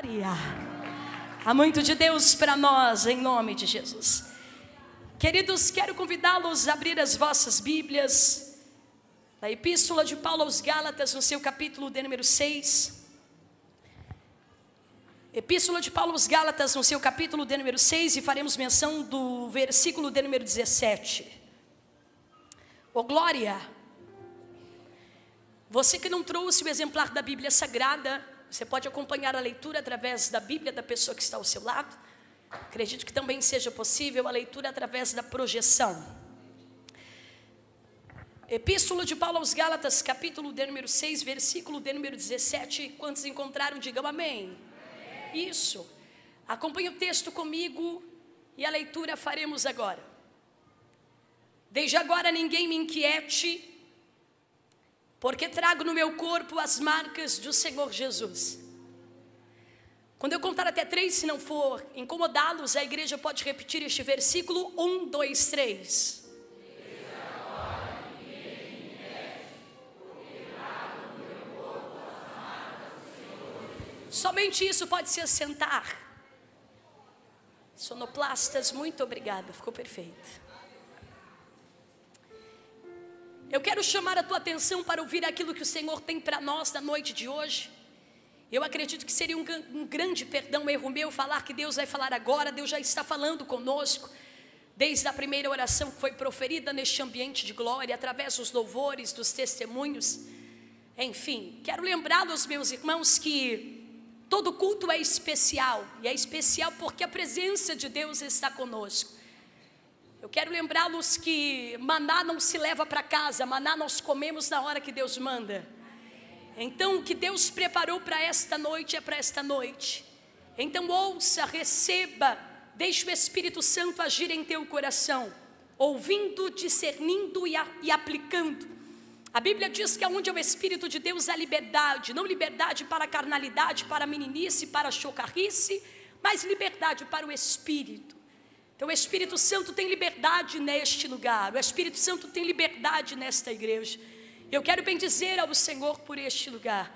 Glória! Há muito de Deus para nós, em nome de Jesus. Queridos, quero convidá-los a abrir as vossas Bíblias na Epístola de Paulo aos Gálatas, no seu capítulo de número 6. Epístola de Paulo aos Gálatas, no seu capítulo de número 6, e faremos menção do versículo de número 17. Oh, glória! Você que não trouxe o exemplar da Bíblia Sagrada, você pode acompanhar a leitura através da Bíblia da pessoa que está ao seu lado. Acredito que também seja possível a leitura através da projeção. Epístola de Paulo aos Gálatas, capítulo de número 6, versículo de número 17. Quantos encontraram, digam amém. Isso. Acompanhe o texto comigo e a leitura faremos agora. Desde agora ninguém me inquiete, porque trago no meu corpo as marcas do Senhor Jesus. Quando eu contar até 3, se não for incomodá-los, a igreja pode repetir este versículo: 1, 2, 3. Somente isso, pode se assentar. Sonoplastas, muito obrigada, ficou perfeito. Eu quero chamar a tua atenção para ouvir aquilo que o Senhor tem para nós na noite de hoje. Eu acredito que seria um grande perdão, erro meu, falar que Deus vai falar agora. Deus já está falando conosco, desde a primeira oração que foi proferida neste ambiente de glória, através dos louvores, dos testemunhos. Enfim, quero lembrá-los, meus irmãos, que todo culto é especial, e é especial porque a presença de Deus está conosco. Eu quero lembrá-los que maná não se leva para casa, maná nós comemos na hora que Deus manda. Então o que Deus preparou para esta noite é para esta noite. Então ouça, receba, deixe o Espírito Santo agir em teu coração, ouvindo, discernindo e aplicando. A Bíblia diz que onde é o Espírito de Deus há liberdade, não liberdade para a carnalidade, para a meninice, para a chocarrice, mas liberdade para o Espírito. Então o Espírito Santo tem liberdade neste lugar, o Espírito Santo tem liberdade nesta igreja. Eu quero bendizer ao Senhor por este lugar,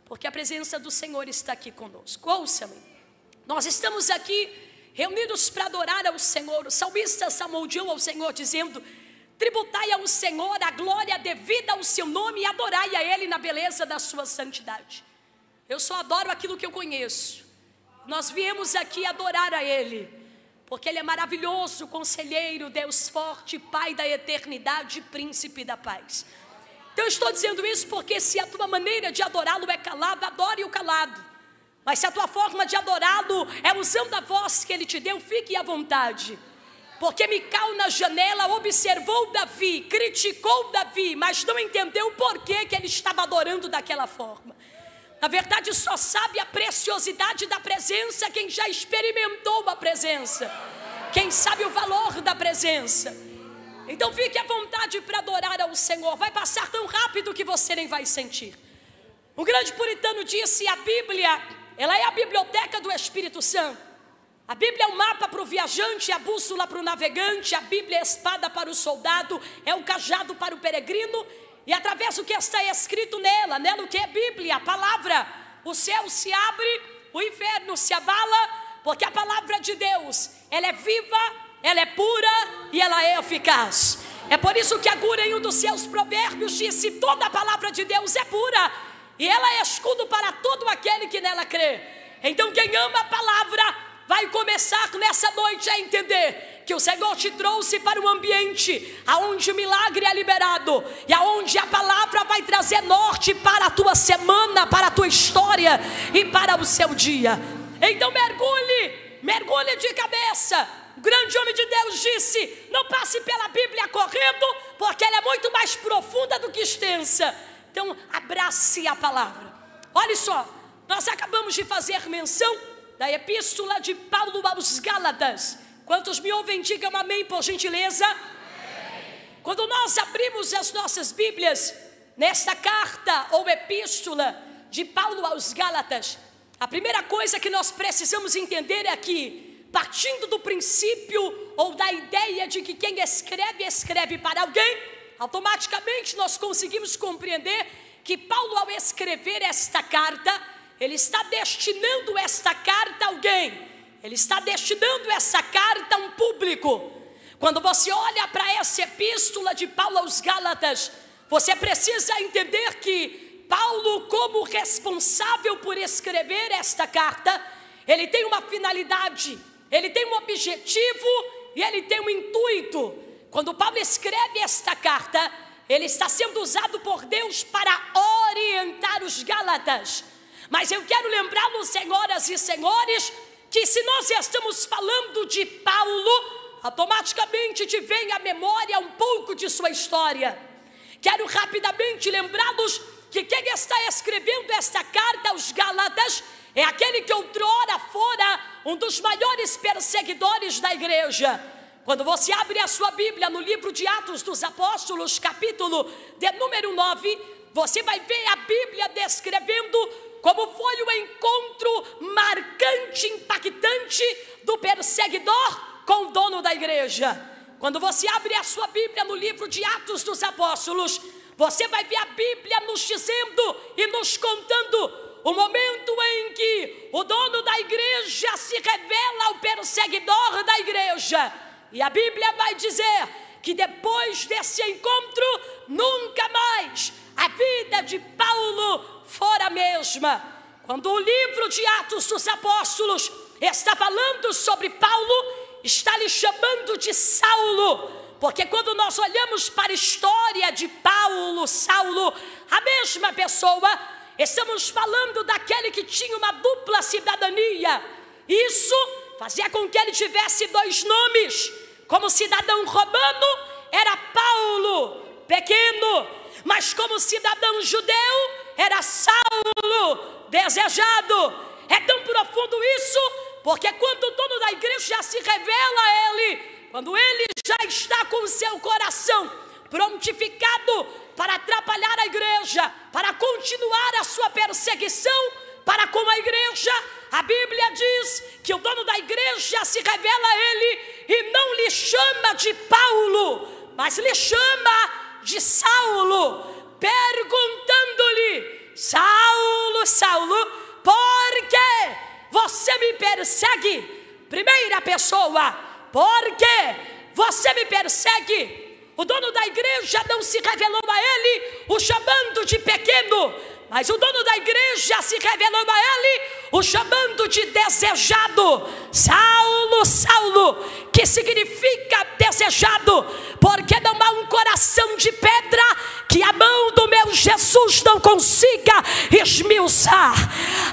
porque a presença do Senhor está aqui conosco. Ouça-me, nós estamos aqui reunidos para adorar ao Senhor. O salmista salmodiou ao Senhor dizendo: tributai ao Senhor a glória devida ao seu nome e adorai a Ele na beleza da sua santidade. Eu só adoro aquilo que eu conheço. Nós viemos aqui adorar a Ele, porque Ele é maravilhoso, conselheiro, Deus forte, Pai da eternidade, príncipe da paz. Então eu estou dizendo isso porque se a tua maneira de adorá-lo é calado, adore-o calado. Mas se a tua forma de adorá-lo é usando a voz que Ele te deu, fique à vontade. Porque Mical na janela observou Davi, criticou Davi, mas não entendeu o porquê que ele estava adorando daquela forma. Na verdade, só sabe a preciosidade da presença quem já experimentou a presença, quem sabe o valor da presença. Então fique à vontade para adorar ao Senhor. Vai passar tão rápido que você nem vai sentir. Um grande puritano disse: a Bíblia, ela é a biblioteca do Espírito Santo. A Bíblia é o mapa para o viajante, a bússola para o navegante, a Bíblia é a espada para o soldado, é o cajado para o peregrino. E através do que está escrito nela o que é Bíblia, a palavra, o céu se abre, o inferno se abala, porque a palavra de Deus, ela é viva, ela é pura e ela é eficaz. É por isso que Agura, em um dos seus provérbios, disse: toda a palavra de Deus é pura, e ela é escudo para todo aquele que nela crê. Então quem ama a palavra vai começar nessa noite a entender que o Senhor te trouxe para um ambiente aonde o milagre é liberado e aonde a palavra vai trazer norte para a tua semana, para a tua história e para o seu dia. Então mergulhe de cabeça. O grande homem de Deus disse: não passe pela Bíblia correndo, porque ela é muito mais profunda do que extensa. Então abrace a palavra. Olha só, nós acabamos de fazer menção da Epístola de Paulo aos Gálatas. Quantos me ouvem, digam amém, por gentileza. Amém. Quando nós abrimos as nossas Bíblias nesta carta ou epístola de Paulo aos Gálatas, a primeira coisa que nós precisamos entender é que, partindo do princípio ou da ideia de que quem escreve, escreve para alguém, automaticamente nós conseguimos compreender que Paulo, ao escrever esta carta, ele está destinando esta carta a alguém. Ele está destinando essa carta a um público. Quando você olha para essa epístola de Paulo aos Gálatas, você precisa entender que Paulo, como responsável por escrever esta carta, ele tem uma finalidade, ele tem um objetivo e ele tem um intuito. Quando Paulo escreve esta carta, ele está sendo usado por Deus para orientar os Gálatas. Mas eu quero lembrá-los, senhoras e senhores, que se nós estamos falando de Paulo, automaticamente te vem à memória um pouco de sua história. Quero rapidamente lembrá-los que quem está escrevendo esta carta aos Gálatas é aquele que outrora fora um dos maiores perseguidores da igreja. Quando você abre a sua Bíblia no livro de Atos dos Apóstolos, capítulo de número 9, você vai ver a Bíblia descrevendo como foi o encontro marcante, impactante do perseguidor com o dono da igreja. Quando você abre a sua Bíblia no livro de Atos dos Apóstolos, você vai ver a Bíblia nos dizendo e nos contando o momento em que o dono da igreja se revela ao perseguidor da igreja. E a Bíblia vai dizer que depois desse encontro, nunca mais a vida de Paulo fora a mesma. Quando o livro de Atos dos Apóstolos está falando sobre Paulo, está lhe chamando de Saulo, porque quando nós olhamos para a história de Paulo, Saulo, a mesma pessoa, estamos falando daquele que tinha uma dupla cidadania. Isso fazia com que ele tivesse dois nomes. Como cidadão romano era Paulo, pequeno, mas como cidadão judeu era Saulo, desejado. É tão profundo isso, porque quando o dono da igreja se revela a ele, quando ele já está com o seu coração prontificado para atrapalhar a igreja, para continuar a sua perseguição para com a igreja, a Bíblia diz que o dono da igreja se revela a ele e não lhe chama de Paulo, mas lhe chama de Saulo, perguntando-lhe: Saulo, Saulo, por que você me persegue? Primeira pessoa, por que você me persegue? O dono da igreja não se revelou a ele, o chamando de pequeno, mas o dono da igreja se revelou a ele, o chamando de desejado. Saulo, Saulo, que significa desejado, porque não há um coração de pedra que a mão do meu Jesus não consiga esmiuçar.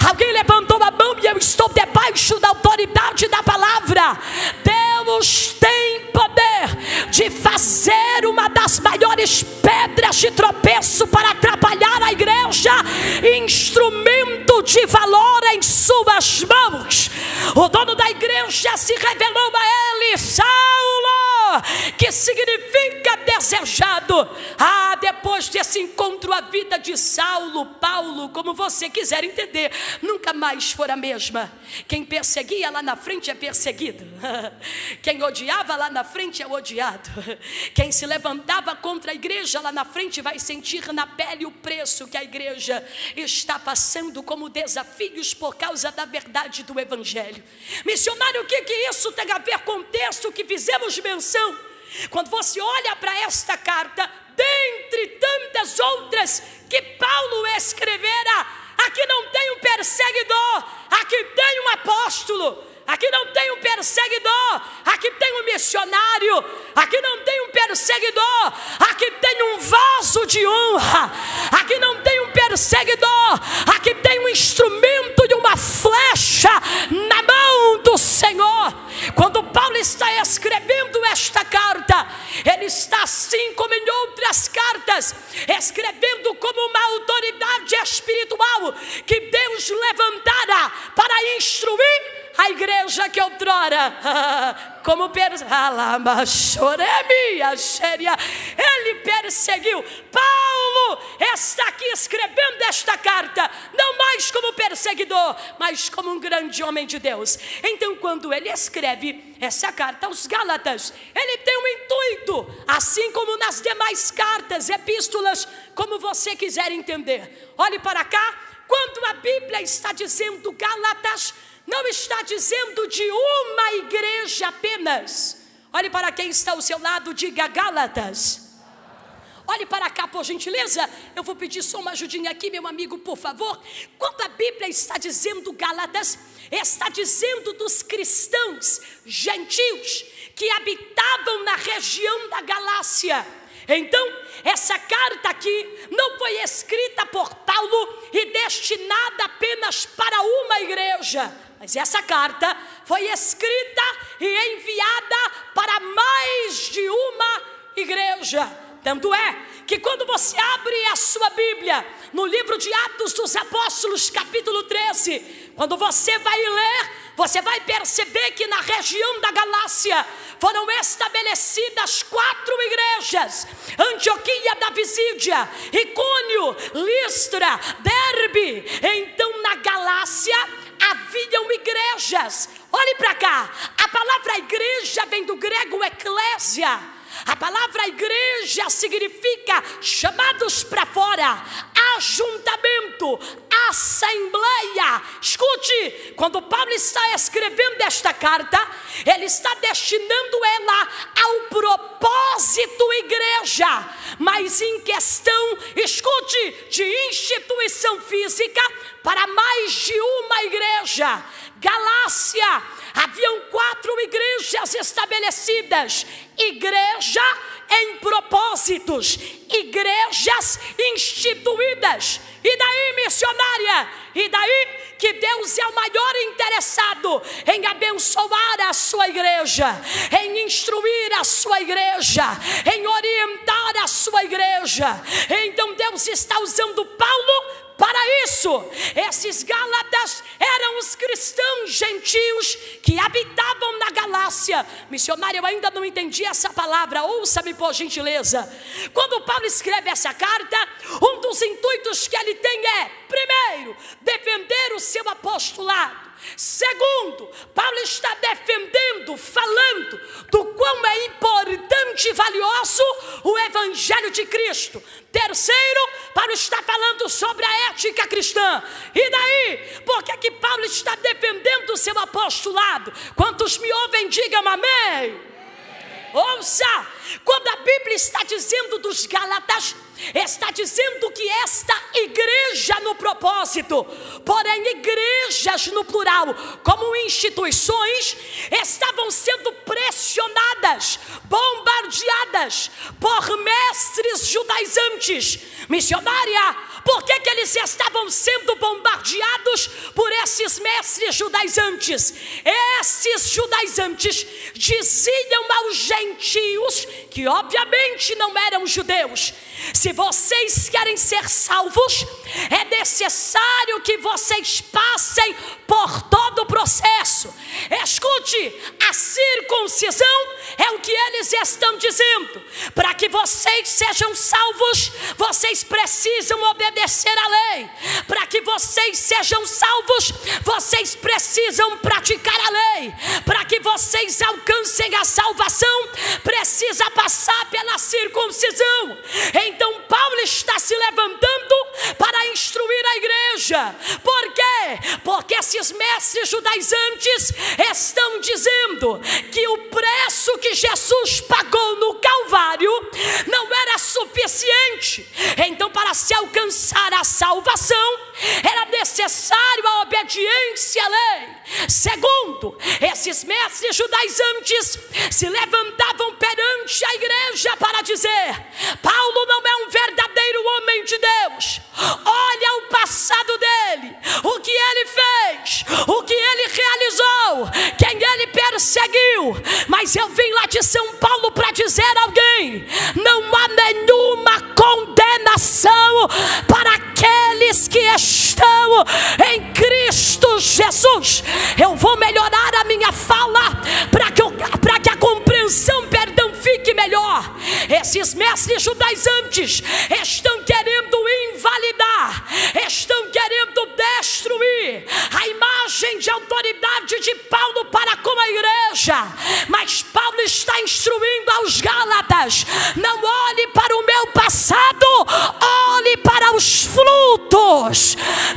Alguém levantou a mão e eu estou debaixo da autoridade da palavra. Deus tem poder de fazer uma das maiores pedras de tropeço para atrapalhar a igreja, instrumento de valor em suas mãos. O dono da igreja se revelou a ele: Saulo, que significa desejado. Depois desse encontro, a vida de Saulo, Paulo, como você quiser entender, nunca mais foi a mesma. Quem perseguia lá na frente é perseguido. Quem odiava lá na frente é odiado. Quem se levantava contra a igreja lá na frente vai sentir na pele o preço que a igreja está passando como desafios por causa da verdade do evangelho. Missionário, o que isso tem a ver com o texto que fizemos menção? Quando você olha para esta carta, dentre tantas outras que Paulo escrevera, aqui não tem um perseguidor, aqui tem um apóstolo. Aqui não tem um perseguidor, aqui tem um missionário. Aqui não tem um perseguidor, aqui tem um vaso de honra. Aqui não tem um perseguidor, aqui tem um instrumento de uma flecha na mão do Senhor. Quando Paulo está escrevendo esta carta, ele está, assim como em outras cartas, escrevendo como uma autoridade espiritual que Deus levantara para instruir a igreja que outrora, como ele perseguiu. Paulo está aqui escrevendo esta carta, não mais como perseguidor, mas como um grande homem de Deus. Então, quando ele escreve essa carta aos Gálatas, ele tem um intuito, assim como nas demais cartas, epístolas, como você quiser entender. Olhe para cá. quando a Bíblia está dizendo Gálatas, não está dizendo de uma igreja apenas. Olhe para quem está ao seu lado, diga Gálatas. Olhe para cá, por gentileza. Eu vou pedir só uma ajudinha aqui, meu amigo, por favor. Quando a Bíblia está dizendo Gálatas, está dizendo dos cristãos gentios que habitavam na região da Galácia. Então, essa carta aqui não foi escrita por Paulo e destinada apenas para uma igreja, mas essa carta foi escrita e enviada para mais de uma igreja. Tanto é que quando você abre a sua Bíblia no livro de Atos dos Apóstolos, capítulo 13, quando você vai ler, você vai perceber que na região da Galácia foram estabelecidas 4 igrejas: Antioquia da Visídia, Icônio, Listra, Derbe. Então na Galácia haviam igrejas. Olhe para cá, a palavra igreja vem do grego eclésia. A palavra igreja significa chamados para fora, ajuntamento, assembleia. Escute, quando Paulo está escrevendo esta carta, ele está destinando ela ao propósito igreja, mas em questão, escute, de instituição física para mais de uma igreja. Galácia, haviam 4 igrejas estabelecidas, igreja em propósitos, igrejas instituídas. E daí, missionária? E daí que Deus é o maior interessado em abençoar a sua igreja, em instruir a sua igreja, em orientar a sua igreja. Então Deus está usando Paulo para isso. Esses Gálatas eram os cristãos gentios que habitavam na Galácia. Missionário, eu ainda não entendi essa palavra, ouça-me por gentileza. Quando Paulo escreve essa carta, um dos intuitos que ele tem é, primeiro, defender o seu apostolado. Segundo, Paulo está defendendo, falando do quão é importante e valioso o Evangelho de Cristo. Terceiro, Paulo está falando sobre a ética cristã. E daí? Por que Paulo está defendendo o seu apostolado? Quantos me ouvem, digam amém. Ouça, quando a Bíblia está dizendo dos Gálatas, está dizendo que esta igreja no propósito, porém igrejas no plural, como instituições, estavam sendo pressionadas, bombardeadas por mestres judaizantes. Missionária, por que eles estavam sendo bombardeados por esses mestres judaizantes? Esses judaizantes diziam aos gentios, que obviamente não eram judeus: se vocês querem ser salvos, é necessário que vocês passem por todo o processo. Escute, a circuncisão é o que eles estão dizendo. Para que vocês sejam salvos, vocês precisam obedecer à lei. Para que vocês sejam salvos, vocês precisam praticar a lei. Para que vocês alcancem a salvação, precisa passar pela circuncisão. Então Paulo está se levantando para instruir a igreja. Por quê? Porque esses mestres judaizantes estão dizendo que o preço que Jesus pagou no Calvário não era suficiente. Então, para se alcançar a salvação, era necessário a obediência à lei. Segundo, esses mestres judaizantes se levantavam perante a igreja para dizer: Paulo não é um verdadeiro homem de Deus. Olha o passado dele, o que ele fez, o que ele realizou, quem ele perseguiu. Mas eu vim lá de São Paulo para dizer a alguém: não há nenhuma condenação para aqueles que estão em Cristo Jesus. Eu vou melhorar a minha fala para que a compreensão, fique melhor. Esses mestres judaizantes estão querendo invalidar, estão querendo destruir a imagem linguagem de autoridade de Paulo para com a igreja, mas Paulo está instruindo aos Gálatas: não olhe para o meu passado, olhe para os frutos.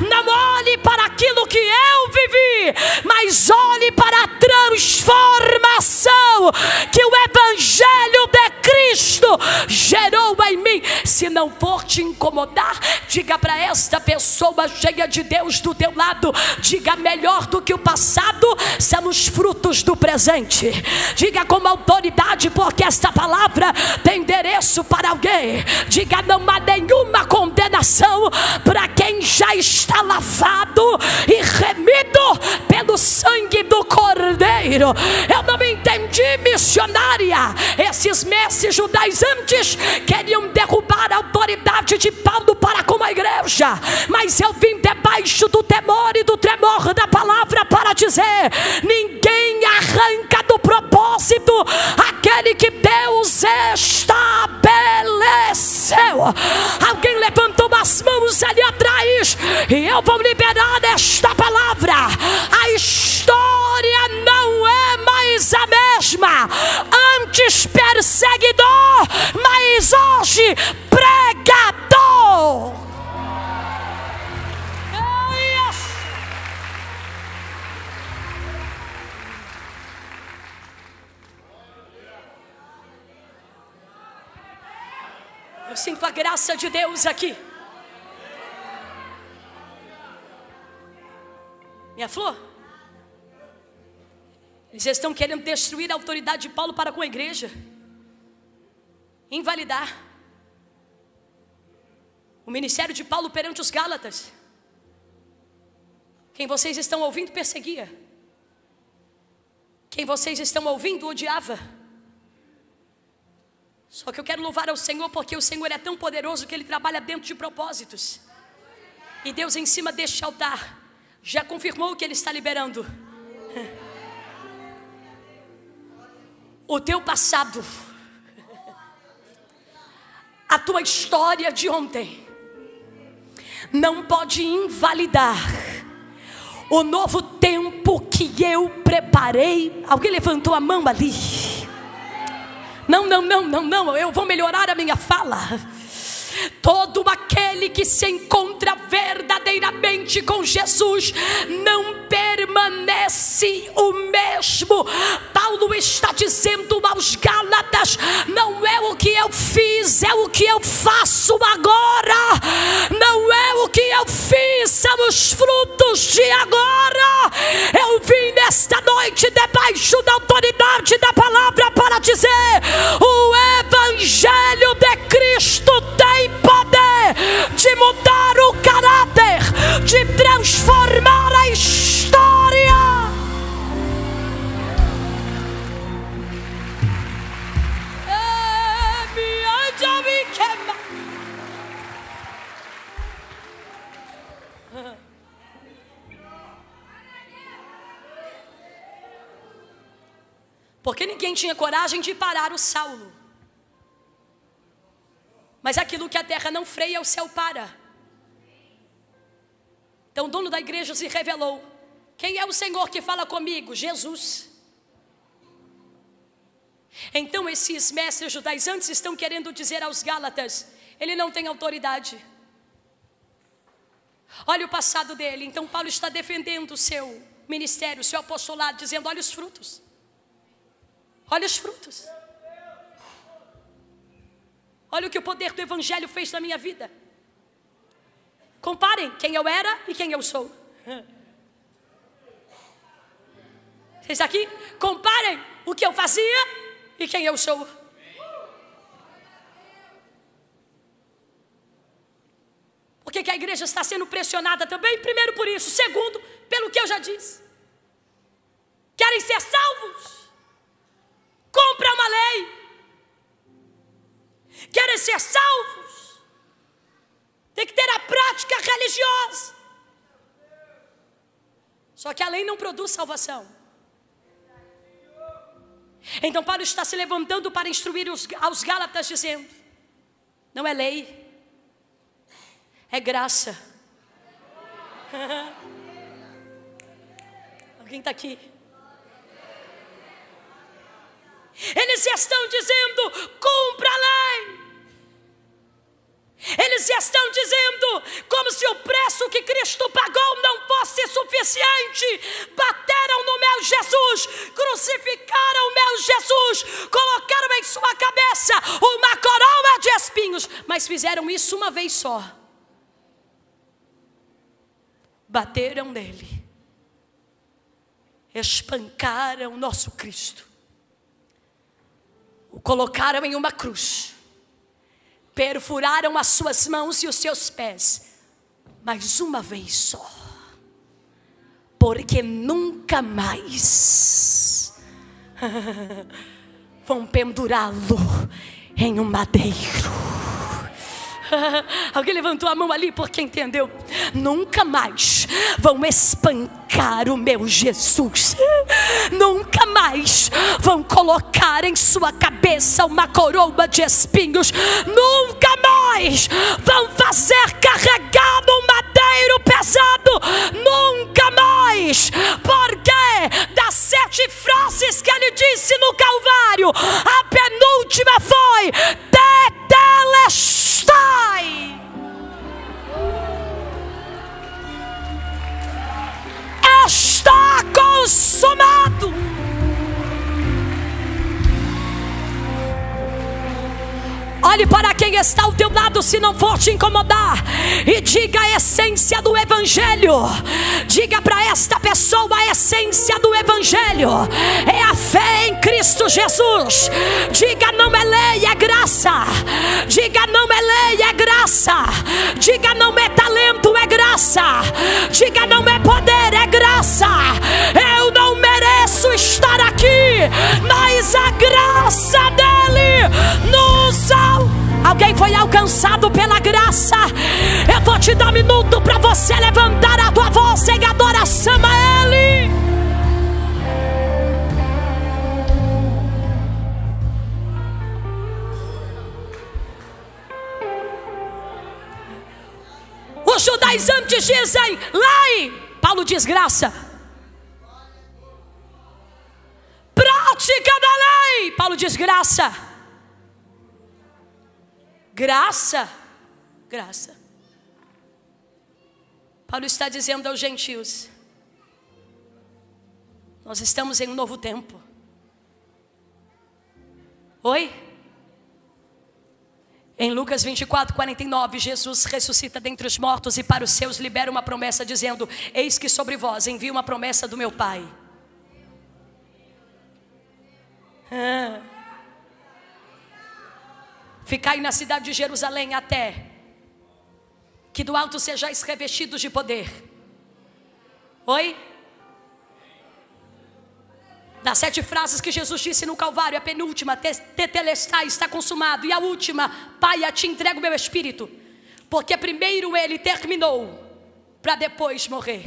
Não olhe para aquilo que eu vivi, mas olhe para a transformação que o Evangelho de Cristo gerou em mim. Se não for te incomodar, diga para esta pessoa cheia de Deus do teu lado, diga: melhor do que o passado são os frutos do presente. Diga com autoridade, porque esta palavra tem endereço para alguém. Diga: não há nenhuma condenação para quem já está lavado e remido pelo sangue do Cordeiro. Eu não entendi, missionária. Esses mestres judaizantes queriam derrubar a autoridade de Paulo para com a igreja, mas eu vim debaixo do temor e do tremor da palavra para dizer: ninguém arranca do propósito aquele que Deus estabeleceu. Alguém levantou as mãos ali atrás, e eu vou liberar esta palavra. A história não é mais a mesma. Antes perseguidor, mas hoje pregador. Eu sinto a graça de Deus aqui. Minha flor, eles estão querendo destruir a autoridade de Paulo para com a igreja, invalidar o ministério de Paulo perante os Gálatas. Quem vocês estão ouvindo perseguia, quem vocês estão ouvindo odiava. Só que eu quero louvar ao Senhor, porque o Senhor é tão poderoso que Ele trabalha dentro de propósitos. E Deus, em cima deste altar, já confirmou que Ele está liberando o teu passado, a tua história de ontem. Não pode invalidar o novo tempo que eu preparei. Alguém levantou a mão ali? Não, eu vou melhorar a minha fala. Todo aquele que se encontra verdadeiramente com Jesus não permanece o mesmo. Paulo está dizendo aos Gálatas: não é o que eu fiz, é o que eu faço agora. Não é o que eu fiz, são os frutos de agora. Eu vim nesta noite debaixo da autoridade da palavra para dizer: o Evangelho de Cristo tem poder de mudar o caráter, de transformar a história. Porque ninguém tinha coragem de parar o Saulo. Mas aquilo que a terra não freia, o céu para. Então o dono da igreja se revelou. Quem é o Senhor que fala comigo? Jesus. Então esses mestres judaizantes estão querendo dizer aos Gálatas: ele não tem autoridade. Olha o passado dele. Então Paulo está defendendo o seu ministério, o seu apostolado, dizendo: olha os frutos. Olha os frutos. Olha o que o poder do Evangelho fez na minha vida. Comparem quem eu era e quem eu sou. Vocês aqui? Comparem o que eu fazia e quem eu sou. Por que a igreja está sendo pressionada também? Primeiro por isso. Segundo, pelo que eu já disse. Querem ser salvos? Compra uma lei. Querem ser salvos? Tem que ter a prática religiosa. Só que a lei não produz salvação. Então Paulo está se levantando para instruir aos Gálatas, dizendo: não é lei, é graça. Alguém está aqui? Eles estão dizendo: cumpra a lei. Eles estão dizendo como se o preço que Cristo pagou não fosse suficiente. Bateram no meu Jesus, crucificaram o meu Jesus, colocaram em sua cabeça uma coroa de espinhos, mas fizeram isso uma vez só. Bateram nele, espancaram o nosso Cristo, o colocaram em uma cruz, perfuraram as suas mãos e os seus pés, mas uma vez só, porque nunca mais vão pendurá-lo em um madeiro. Alguém levantou a mão ali porque entendeu? Nunca mais vão espancar o meu Jesus. Nunca mais vão colocar em sua cabeça uma coroa de espinhos. Nunca mais vão fazer carregar num madeiro pesado. Nunca mais. Porque das 7 frases que ele disse no Calvário, a penúltima foi: tetelestai. Está consumado. Olhe para quem está ao teu lado, se não for te incomodar, e diga a essência do Evangelho. Diga para esta pessoa a essência do Evangelho: é a fé em Cristo Jesus. Diga: não é lei, é graça. Diga: não é lei, é graça. Diga: não é talento, é graça. Diga: não é poder, é graça. Eu não mereço estar aqui, mas a graça dele nos alcançou. Alguém foi alcançado pela graça? Eu vou te dar um minuto para você levantar a tua voz em adoração a Ele. Os judaizantes dizem lei, Paulo diz graça. Prática da lei, Paulo diz graça. Graça, graça. Paulo está dizendo aos gentios: nós estamos em um novo tempo. Oi? Em Lucas 24:49, Jesus ressuscita dentre os mortos e para os seus libera uma promessa dizendo: eis que sobre vós envio uma promessa do meu Pai. Ficai na cidade de Jerusalém até que do alto sejais revestidos de poder. Oi? Das 7 frases que Jesus disse no Calvário, a penúltima, tetelestai, está consumado. E a última, Pai, a ti entrego o meu espírito. Porque primeiro ele terminou, para depois morrer.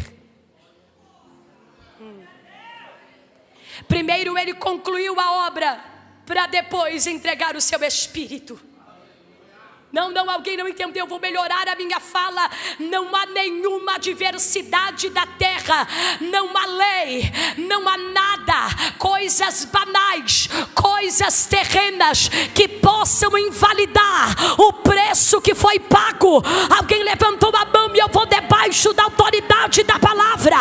Primeiro ele concluiu a obra, para depois entregar o seu espírito. Não, alguém não entendeu, vou melhorar a minha fala. Não há nenhuma adversidade da terra, não há lei, não há nada, coisas banais, coisas terrenas que possam invalidar o preço que foi pago. Alguém levantou a mão e eu vou debaixo da autoridade da palavra.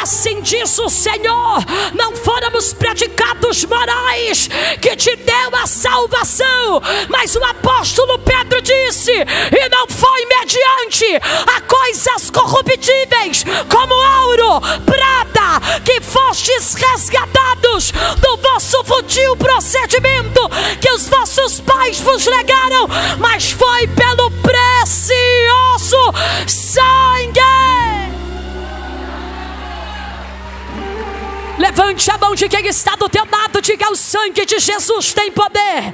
Assim diz o Senhor: não fôramos predicados morais que te deu a salvação, mas o apóstolo Pedro disse: e não foi mediante a coisas corruptíveis como ouro, prata, que fostes resgatados do vosso fútil procedimento que os vossos pais vos legaram, mas foi pelo precioso sangue. Levante a mão de quem está do teu lado, diga: o sangue de Jesus tem poder.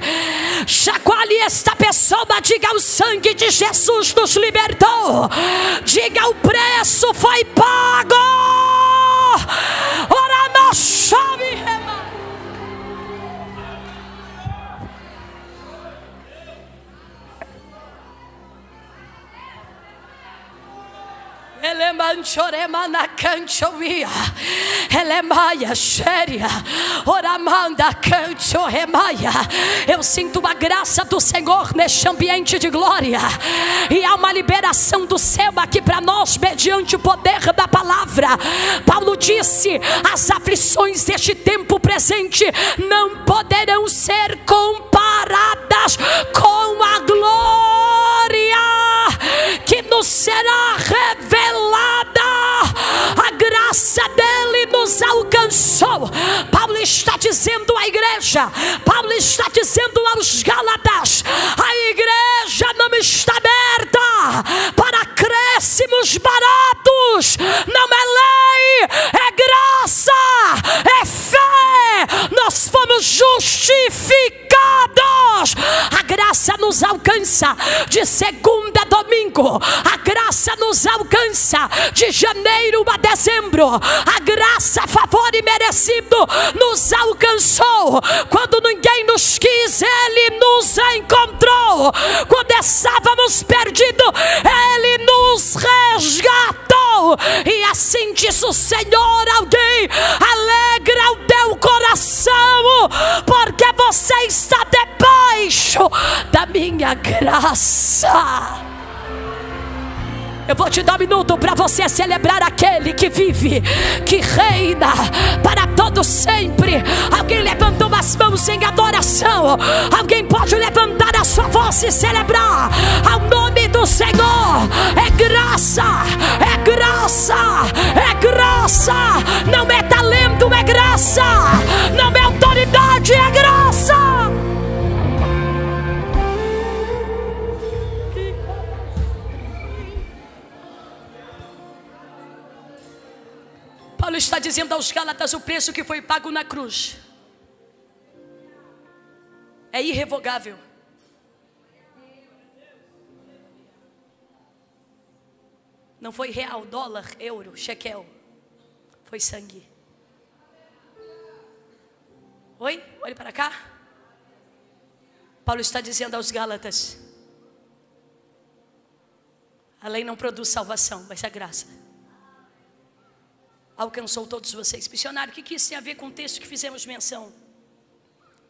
Chacoalhe esta pessoa, diga: o sangue de Jesus nos libertou. Diga: o preço foi pago. Ora, não chame. choremana canchoia, elemaia xéria, oramanda canchoremaia. Eu sinto a graça do Senhor neste ambiente de glória, e há uma liberação do céu aqui para nós, mediante o poder da palavra. Paulo disse: as aflições deste tempo presente não poderão ser comparadas com a glória que nos será revelada. A graça dele nos alcançou. Paulo está dizendo à igreja, Paulo está dizendo aos Gálatas: a igreja não está aberta para acréscimos baratos. Não é lei, é graça, é fé. Nós fomos justificados. A graça nos alcança de segunda a domingo. A graça nos alcança de janeiro a dezembro. A graça, favor imerecido nos alcançou. Quando ninguém nos quis, Ele nos encontrou. Quando estávamos perdidos, Ele nos resgatou. E assim diz o Senhor: alguém alegra o teu coração, porque você está debaixo da minha graça. Eu vou te dar um minuto para você celebrar aquele que vive, que reina para todo sempre. Alguém levantou as mãos em adoração. Alguém pode levantar a sua voz e celebrar ao nome do Senhor. É graça, é graça, é graça. Não é talento, é graça. Não é autoridade, é graça. Paulo está dizendo aos Gálatas: o preço que foi pago na cruz é irrevogável. Não foi real, dólar, euro, shekel. Foi sangue. Oi? Olhe para cá. Paulo está dizendo aos Gálatas: a lei não produz salvação, mas a graça alcançou todos vocês. Missionário, o que isso tem a ver com o texto que fizemos menção?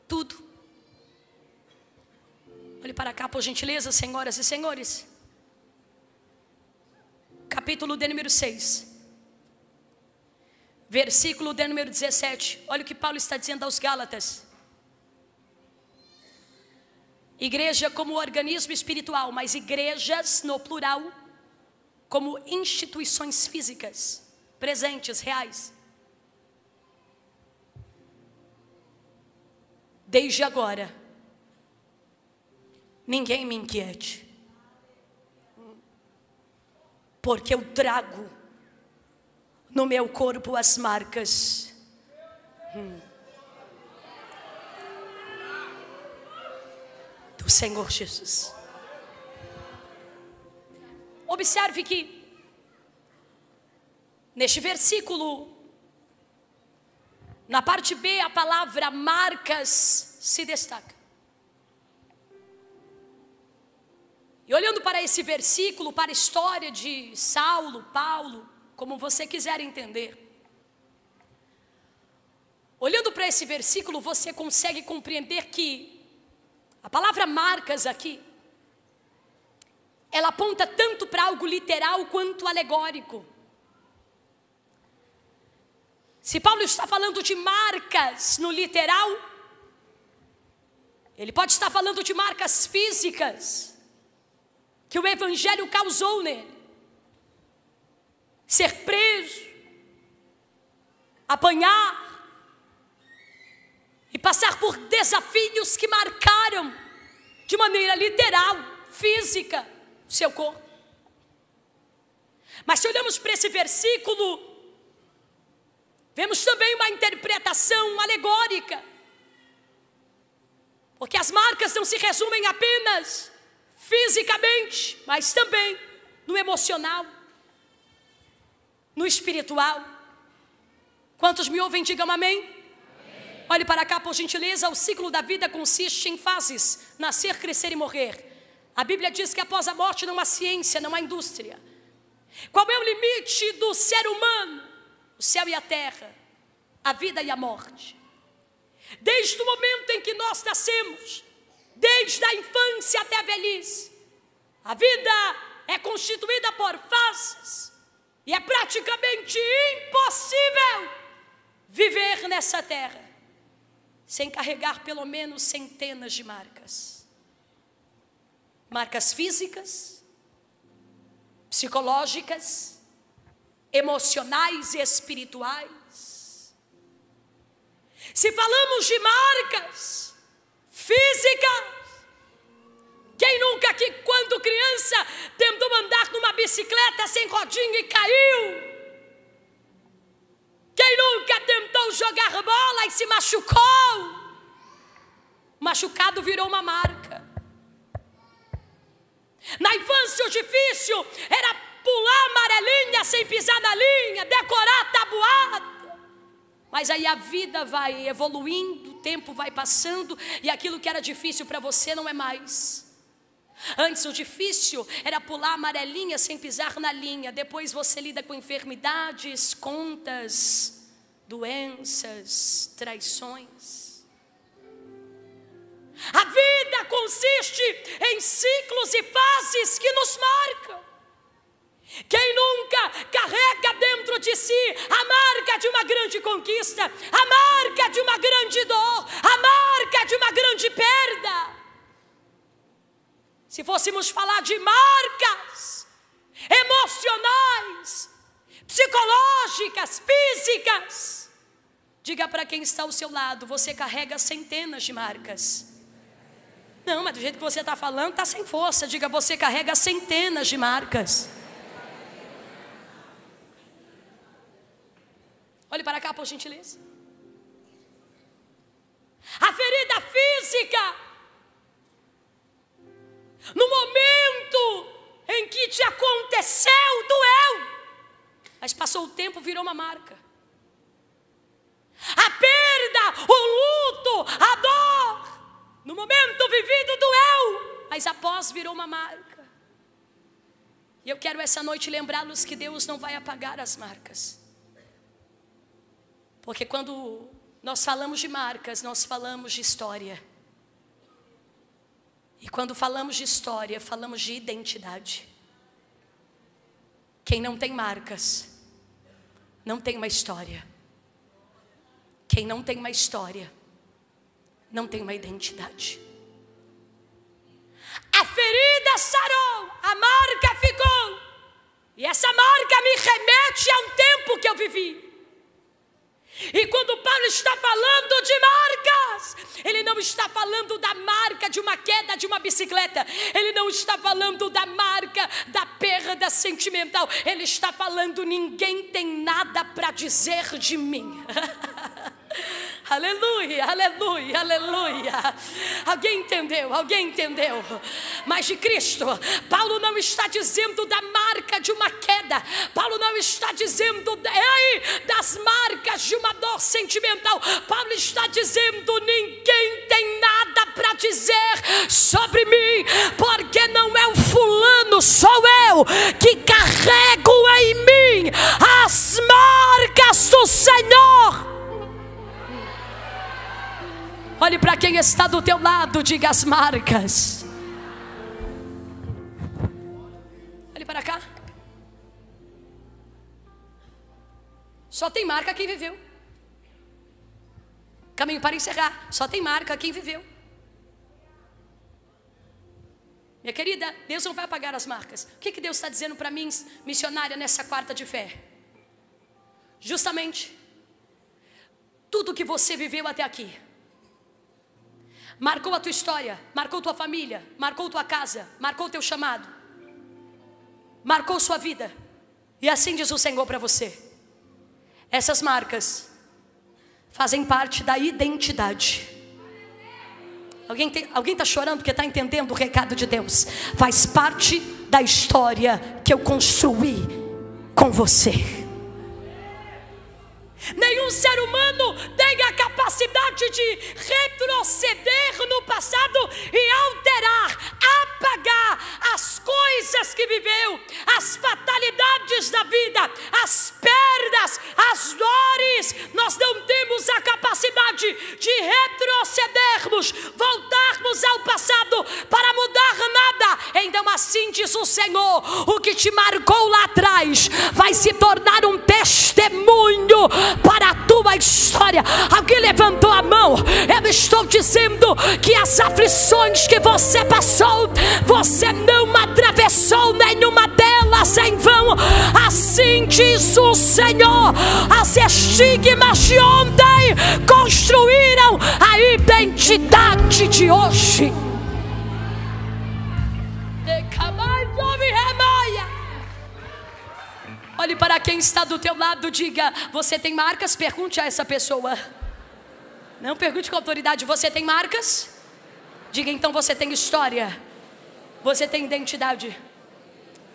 Tudo. Olhe para cá, por gentileza, senhoras e senhores. Capítulo de número 6, versículo de número 17. Olha o que Paulo está dizendo aos Gálatas. Igreja como organismo espiritual, mas igrejas no plural, como instituições físicas, presentes, reais. Desde agora, ninguém me inquiete, porque eu trago no meu corpo as marcas do Senhor Jesus. Observe que neste versículo, na parte B, a palavra marcas se destaca. E olhando para esse versículo, para a história de Saulo, Paulo, como você quiser entender, olhando para esse versículo, você consegue compreender que a palavra marcas aqui, ela aponta tanto para algo literal quanto alegórico. Se Paulo está falando de marcas no literal, ele pode estar falando de marcas físicas que o evangelho causou nele. Ser preso, apanhar e passar por desafios que marcaram de maneira literal, física, o seu corpo. Mas se olhamos para esse versículo, vemos também uma interpretação alegórica, porque as marcas não se resumem apenas fisicamente, mas também no emocional, no espiritual. Quantos me ouvem, digam amém? Amém. Olhe para cá, por gentileza. O ciclo da vida consiste em fases: nascer, crescer e morrer. A Bíblia diz que após a morte não há ciência, não há indústria. Qual é o limite do ser humano? O céu e a terra, a vida e a morte. Desde o momento em que nós nascemos, desde a infância até a velhice, a vida é constituída por fases, e é praticamente impossível viver nessa terra sem carregar pelo menos centenas de marcas. Marcas físicas, psicológicas, emocionais e espirituais. Se falamos de marcas físicas, quem nunca aqui, quando criança, tentou andar numa bicicleta sem rodinha e caiu? Quem nunca tentou jogar bola e se machucou? Machucado virou uma marca. Na infância o difícil era pular amarelinha sem pisar na linha, decorar a tabuada. Mas aí a vida vai evoluindo, o tempo vai passando, e aquilo que era difícil para você não é mais. Antes o difícil era pular amarelinha sem pisar na linha. Depois você lida com enfermidades, contas, doenças, traições. A vida consiste em ciclos e fases que nos marcam. Quem nunca carrega dentro de si a marca de uma grande conquista, a marca de uma grande dor, a marca de uma grande perda? Se fôssemos falar de marcas emocionais, psicológicas, físicas, diga para quem está ao seu lado: você carrega centenas de marcas. Não, mas do jeito que você está falando, está sem força. Diga: você carrega centenas de marcas. Olhe para cá, por gentileza. A ferida física, no momento em que te aconteceu, doeu, mas passou o tempo, virou uma marca. A perda, o luto, a dor, no momento vivido doeu, mas após virou uma marca. E eu quero essa noite lembrá-los que Deus não vai apagar as marcas. Porque quando nós falamos de marcas, nós falamos de história. E quando falamos de história, falamos de identidade. Quem não tem marcas, não tem uma história. Quem não tem uma história, não tem uma identidade. A ferida sarou, a marca ficou. E essa marca me remete a um tempo que eu vivi. E quando Paulo está falando de marcas, ele não está falando da marca de uma queda de uma bicicleta. Ele não está falando da marca da perda sentimental. Ele está falando: ninguém tem nada para dizer de mim. Aleluia, aleluia, aleluia. Alguém entendeu? Alguém entendeu? Mas de Cristo, Paulo não está dizendo da marca de uma queda. Paulo não está dizendo das marcas de uma dor sentimental. Paulo está dizendo: ninguém tem nada para dizer sobre mim, porque não é o fulano, sou eu que carrego em mim as marcas do Senhor. Olhe para quem está do teu lado, diga: as marcas. Olhe para cá. Só tem marca quem viveu. Caminho para encerrar. Só tem marca quem viveu. Minha querida, Deus não vai apagar as marcas. O que Deus está dizendo para mim, missionária, nessa quarta de fé? Justamente tudo que você viveu até aqui marcou a tua história, marcou tua família, marcou tua casa, marcou teu chamado, marcou sua vida. E assim diz o Senhor para você: essas marcas fazem parte da identidade. Alguém está chorando porque está entendendo o recado de Deus? Faz parte da história que eu construí com você. Nenhum ser humano tem a capacidade de retroceder no passado e alterar, apagar as coisas que viveu, as fatalidades da vida, as perdas, as dores, nós não temos a capacidade de retrocedermos, voltarmos ao passado para mudar nada. Então assim diz o Senhor: o que te marcou lá atrás vai se tornar um testemunho para a tua história. Alguém levantou a mão? Eu estou dizendo que as aflições que você passou, você não atravessou nenhuma delas em vão. Assim diz o Senhor: as estigmas de ontem construíram a identidade de hoje. Olhe para quem está do teu lado, diga: você tem marcas? Pergunte a essa pessoa. Não pergunte com autoridade: você tem marcas? Diga então: você tem história, você tem identidade.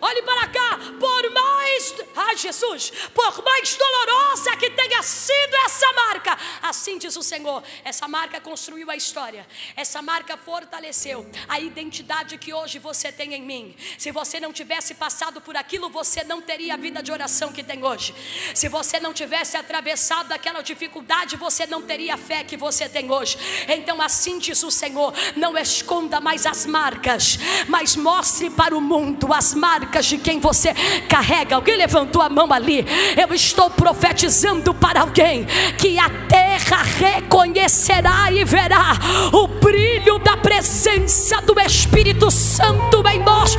Olhe para cá, por mais, Jesus, por mais dolorosa que tenha sido essa marca, assim diz o Senhor, essa marca construiu a história, essa marca fortaleceu a identidade que hoje você tem em mim. Se você não tivesse passado por aquilo, você não teria a vida de oração que tem hoje. Se você não tivesse atravessado aquela dificuldade, você não teria a fé que você tem hoje. Então assim diz o Senhor: não esconda mais as marcas, mas mostre para o mundo as marcas de quem você carrega. Alguém levantou a mão ali? Eu estou profetizando para alguém que a terra reconhecerá e verá o brilho da presença do Espírito Santo em nós.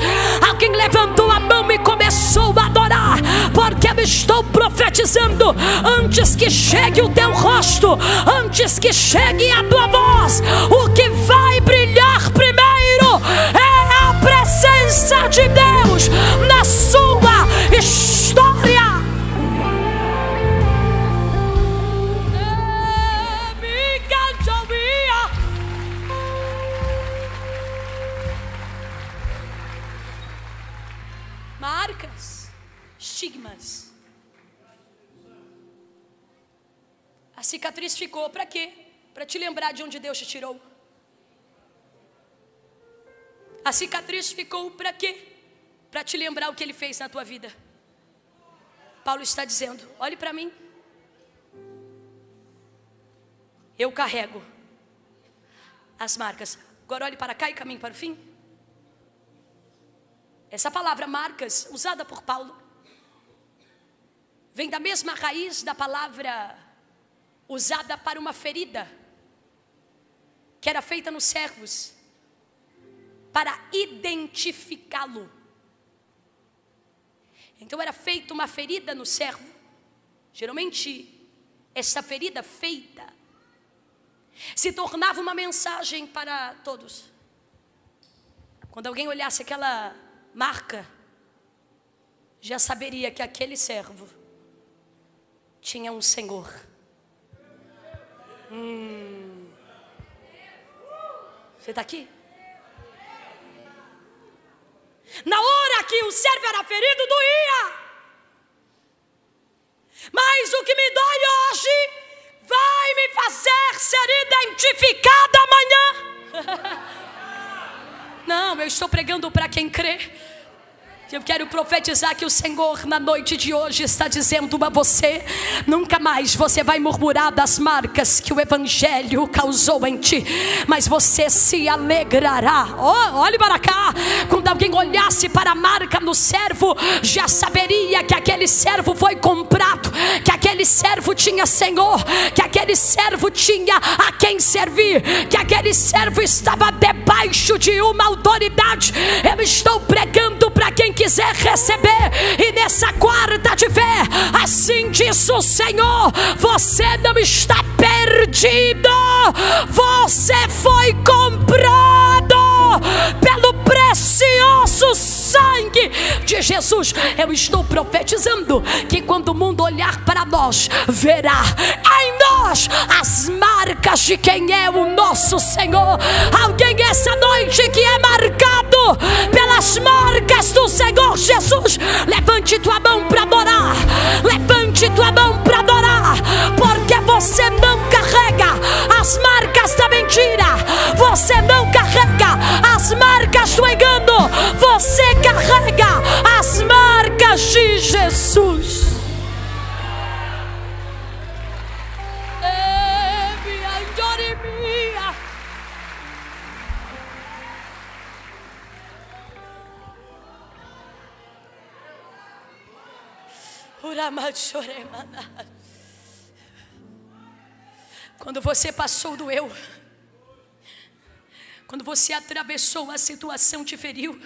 Alguém levantou a mão e começou a adorar, porque eu estou profetizando: antes que chegue o teu rosto, antes que chegue a tua voz, o que vai brilhar primeiro é a presença de Deus na sua história. Marcas, estigmas. A cicatriz ficou para quê? Para te lembrar de onde Deus te tirou. A cicatriz ficou para quê? Para te lembrar o que Ele fez na tua vida. Paulo está dizendo: olhe para mim, eu carrego as marcas. Agora olhe para cá e caminhe para o fim. Essa palavra marcas, usada por Paulo, vem da mesma raiz da palavra usada para uma ferida, que era feita nos servos, para identificá-lo. Então era feita uma ferida no servo. Geralmente essa ferida feita se tornava uma mensagem para todos. Quando alguém olhasse aquela marca, já saberia que aquele servo tinha um Senhor. Você está aqui? Na hora que o servo era ferido, doía. Mas o que me dói hoje vai me fazer ser identificada amanhã. Não, eu estou pregando para quem crê. Eu quero profetizar que o Senhor na noite de hoje está dizendo a você: nunca mais você vai murmurar das marcas que o Evangelho causou em ti, mas você se alegrará. Olhe para cá. Quando alguém olhasse para a marca no servo, já saberia que aquele servo foi comprado, que aquele servo tinha Senhor, que aquele servo tinha a quem servir, que aquele servo estava debaixo de uma autoridade. Eu estou pregando para quem quiser receber, e nessa quarta de fé, assim diz o Senhor: você não está perdido, você foi comprado pelo precioso sangue de Jesus. Eu estou profetizando que quando o mundo olhar para nós, verá em nós as marcas de quem é o nosso Senhor. Alguém essa noite que é marcado pelas marcas do Senhor Jesus, levante tua mão para adorar, levante tua mão para adorar, porque você não carrega as marcas da mentira, você não carrega as marcas do engano, você carrega as marcas Quando você passou do eu, quando você atravessou a situação te feriu,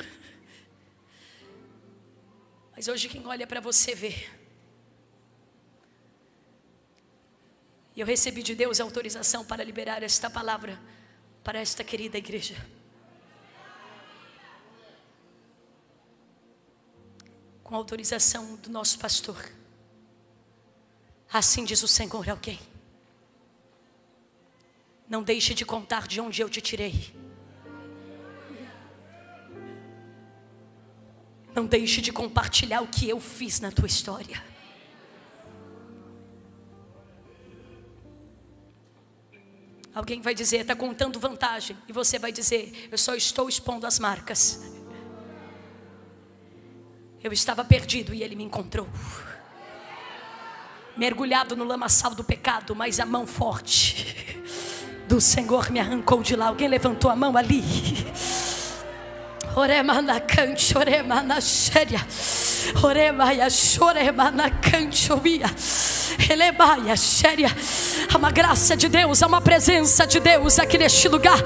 mas hoje quem olha para você vê. E eu recebi de Deus a autorização para liberar esta palavra para esta querida igreja. Com a autorização do nosso pastor. Assim diz o Senhor a alguém: não deixe de contar de onde eu te tirei. Não deixe de compartilhar o que eu fiz na tua história. Alguém vai dizer, está contando vantagem. E você vai dizer, eu só estou expondo as marcas. Eu estava perdido e Ele me encontrou. Mergulhado no lamaçal do pecado, mas a mão forte do Senhor me arrancou de lá. Alguém levantou a mão ali? Oremana cante, oremana séria. Oremaia, choremana cante, ouvia. Elebaia, séria. Há uma graça de Deus, há uma presença de Deus aqui neste lugar.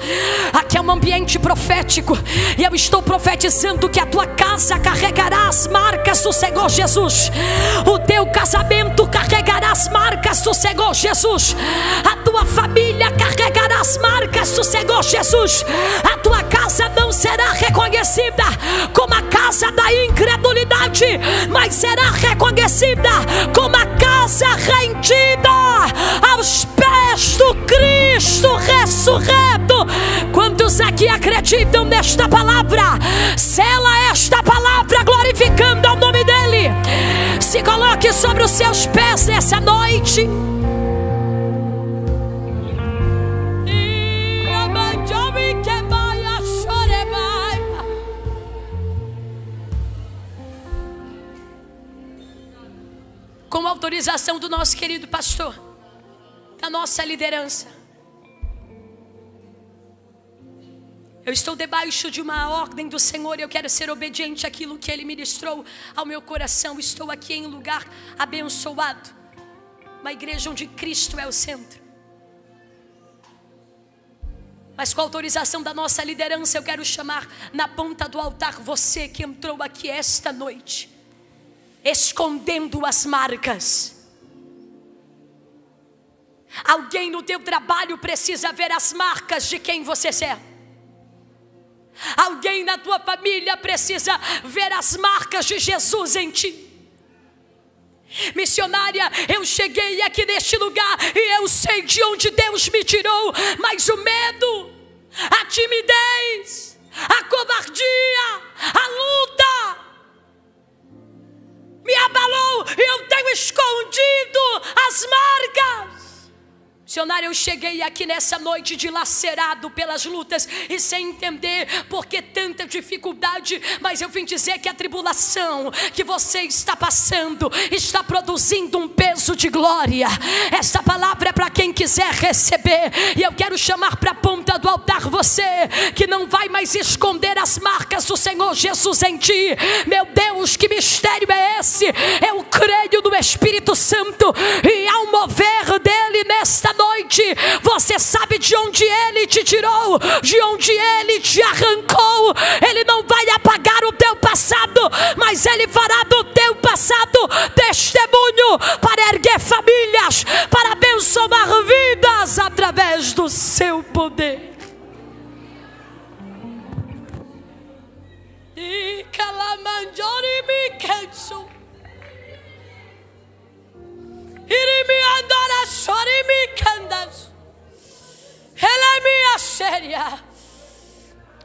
Aqui é um ambiente profético. E eu estou profetizando que a tua casa carregará as marcas do Senhor Jesus. O teu casamento carregará as marcas do Senhor Jesus. A tua família carregará as marcas do Senhor Jesus. A tua casa não será reconhecida como a casa da incredulidade, mas será reconhecida como a casa rendida aos pés do Cristo ressurreto. Quantos aqui acreditam nesta palavra? Sela esta palavra glorificando ao nome dEle. Se coloque sobre os seus pés nessa noite. Com a autorização do nosso querido pastor, da nossa liderança, eu estou debaixo de uma ordem do Senhor e eu quero ser obediente àquilo que Ele ministrou ao meu coração. Estou aqui em um lugar abençoado, uma igreja onde Cristo é o centro. Mas com a autorização da nossa liderança, eu quero chamar na ponta do altar você que entrou aqui esta noite escondendo as marcas. Alguém no teu trabalho precisa ver as marcas de quem você serve. Alguém na tua família precisa ver as marcas de Jesus em ti. Missionária, eu cheguei aqui neste lugar e eu sei de onde Deus me tirou, mas o medo, a timidez, a covardia, a luta me abalou e eu tenho escondido as marcas. Missionário, eu cheguei aqui nessa noite dilacerado pelas lutas e sem entender por que tanta dificuldade, mas eu vim dizer que a tribulação que você está passando está produzindo um peso de glória. Esta palavra é para quem quiser receber, e eu quero chamar para a ponta do altar você que não vai mais esconder as marcas do Senhor Jesus em ti. Meu Deus, que mistério é esse? Eu creio no Espírito Santo e ao mover dele nesta noite, você sabe de onde Ele te tirou, de onde Ele te arrancou. Ele não vai apagar o teu passado, mas Ele fará do teu passado testemunho para erguer famílias, para abençoar vidas através do seu poder. E calamandori me canso. Irimi andara chori me candas. Ela é minha séria.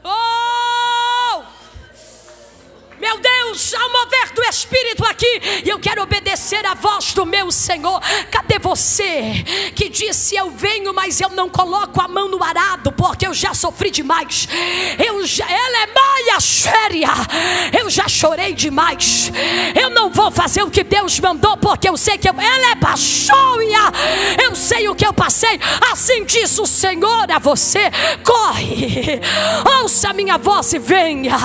Oh! Meu Deus, ao mover do Espírito aqui, e eu quero obedecer a voz do meu Senhor. Cadê você que disse, eu venho, mas eu não coloco a mão no arado, porque eu já sofri demais. Ela é maia séria. Eu já chorei demais. Eu não vou fazer o que Deus mandou, porque eu sei que ela é baixoia. Eu sei o que eu passei. Assim diz o Senhor a você: corre, ouça a minha voz e venha.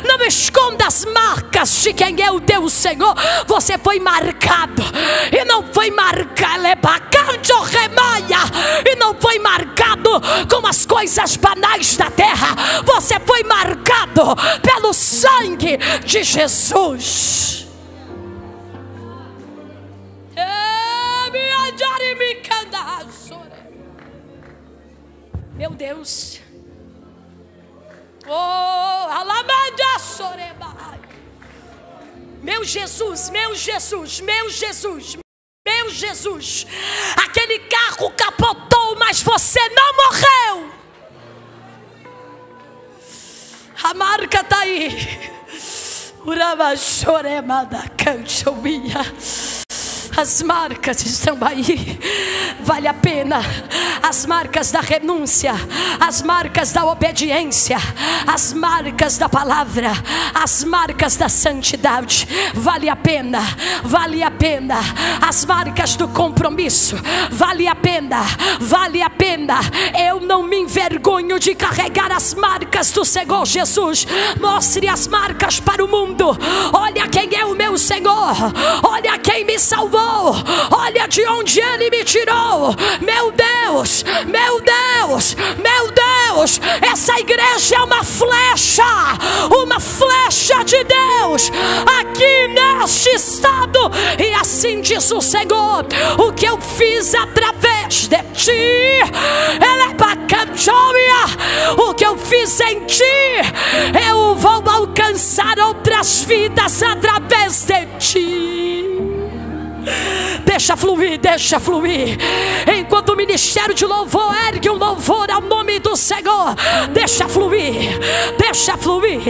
Não esconda as marcas marcas de quem é o teu Senhor. Você foi marcado e não foi marcado, e não foi marcado com as coisas banais da terra. Você foi marcado pelo sangue de Jesus. Meu Deus. Meu Jesus, meu Jesus, meu Jesus, meu Jesus. Aquele carro capotou, mas você não morreu. A marca está aí. As marcas estão aí. Vale a pena. As marcas da renúncia, as marcas da obediência, as marcas da palavra, as marcas da santidade. Vale a pena, vale a pena. As marcas do compromisso. Vale a pena, vale a pena. Eu não me envergonho de carregar as marcas do Senhor Jesus. Mostre as marcas para o mundo. Olha quem é o meu Senhor. Olha quem me salvou. Olha de onde Ele me tirou. Meu Deus, meu Deus, meu Deus. Essa igreja é uma flecha de Deus aqui neste estado. E assim diz o Senhor: o que eu fiz através de ti, o que eu fiz em ti, eu vou alcançar outras vidas através de ti. Deixa fluir, deixa fluir. Enquanto o ministério de louvor ergue um louvor ao nome do Senhor, deixa fluir, deixa fluir.